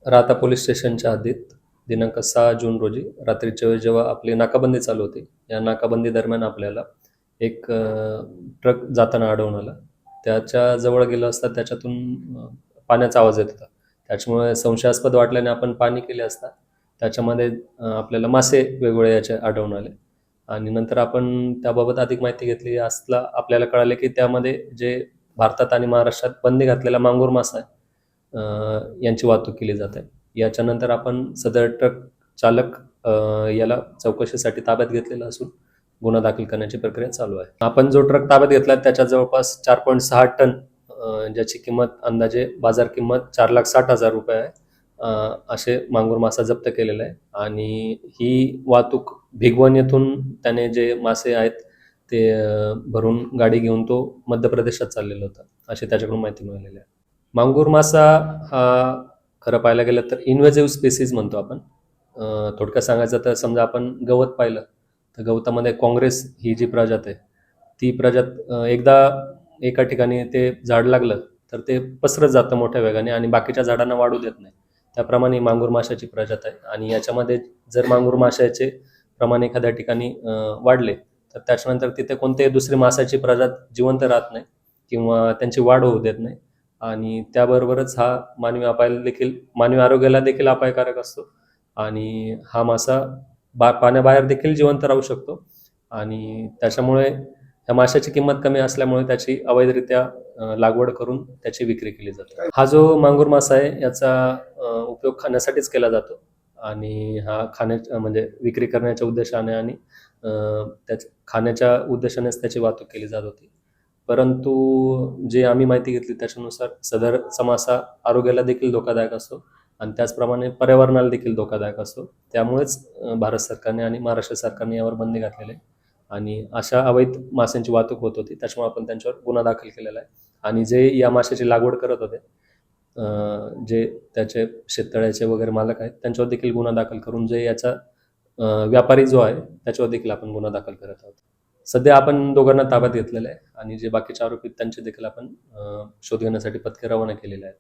राहता पोलीस स्टेशनच्या हद्दीत दिनांक 6 जून रोजी रात्रीच्या वेळी जेव्हा आपली नाकाबंदी चालू होती, या नाकाबंदी दरम्यान आपल्याला एक ट्रक जाताना आढळून आला. त्याच्या जवळ गेलं असता त्याच्यातून पाण्याचा आवाज येत होता. त्याच्यामुळे संशयास्पद वाटल्याने आपण पाहणी केली असता त्याच्यामध्ये आपल्याला मासे वेगवेगळे याचे आढळून आले आणि नंतर आपण त्याबाबत अधिक माहिती घेतली असता आपल्याला कळाले की त्यामध्ये जे भारतात आणि महाराष्ट्रात बंदी घातलेला मांगूर मासा आहे, यांची वाहतूक केली जाते. याच्यानंतर आपण सदर ट्रक चालक याला चौकशीसाठी ताब्यात घेतलेला असून गुन्हा दाखल करण्याची प्रक्रिया चालू आहे. आपण जो ट्रक ताब्यात घेतला त्याच्या जवळपास 4.6 टन ज्याची किंमत अंदाजे बाजार किंमत 4,60,000 रुपये आहे, असे मांगूर मासा जप्त केलेला आहे. आणि ही वाहतूक भिगवण येथून त्याने जे मासे आहेत ते भरून गाडी घेऊन तो मध्य प्रदेशात चाललेला होता, अशी त्याच्याकडून माहिती मिळालेली आहे. मांगूर मासा हा खरं पाहायला गेलं तर इन्व्हेजिव्ह स्पेसिस म्हणतो आपण. थोडक्यात सांगायचं तर समजा आपण गवत पाहिलं तर गवतामध्ये काँग्रेस ही जी प्रजात आहे ती प्रजात एकदा एका ठिकाणी ते झाड लागलं तर ते पसरत जातं मोठ्या वेगाने आणि बाकीच्या झाडांना वाढू देत नाही. त्याप्रमाणे मांगूर माशाची प्रजात आहे आणि याच्यामध्ये जर मांगूर माशाचे प्रमाण एखाद्या ठिकाणी वाढले तर त्याच्यानंतर तिथे कोणत्याही दुसरी माशाची प्रजात जिवंत राहत नाही किंवा त्यांची वाढ होऊ देत नाही आणि त्याबरोबरच हा मानवी आरोग्याला देखील अपायकारक असतो आणि हा मासा पाण्याबाहेर देखील जिवंत राहू शकतो आणि त्याच्यामुळे त्या माशाची किंमत कमी असल्यामुळे त्याची अवैधरित्या लागवड करून त्याची विक्री केली जाते. हा जो मांगूर मासा आहे याचा उपयोग खाण्यासाठीच केला जातो आणि हा म्हणजे विक्री करण्याच्या उद्देशाने आणि खाण्याच्या उद्देशानेच त्याची वाहतूक केली जात होती. परंतु जे आम्ही माहिती घेतली त्याच्यानुसार सदरचा मासा आरोग्याला देखील धोकादायक असतो आणि त्याचप्रमाणे पर्यावरणाला देखील धोकादायक असतो. त्यामुळेच भारत सरकारने आणि महाराष्ट्र सरकारने यावर बंदी घातलेली आहे आणि अशा अवैध माशांची वाहतूक होत होती, त्याच्यामुळे आपण त्यांच्यावर गुन्हा दाखल केलेला आहे. आणि जे या माशाची लागवड करत होते, जे त्याचे शेततळ्याचे वगैरे मालक आहेत त्यांच्यावर देखील गुन्हा दाखल करून जे याचा व्यापारी जो आहे त्याच्यावर देखील आपण गुन्हा दाखल करत आहोत. सध्या आपण दोघांना ताब्यात घेतलेलं आहे आणि जे बाकीचे आरोपी त्यांचे देखील आपण शोध घेण्यासाठी पथके रवाना केलेले आहेत.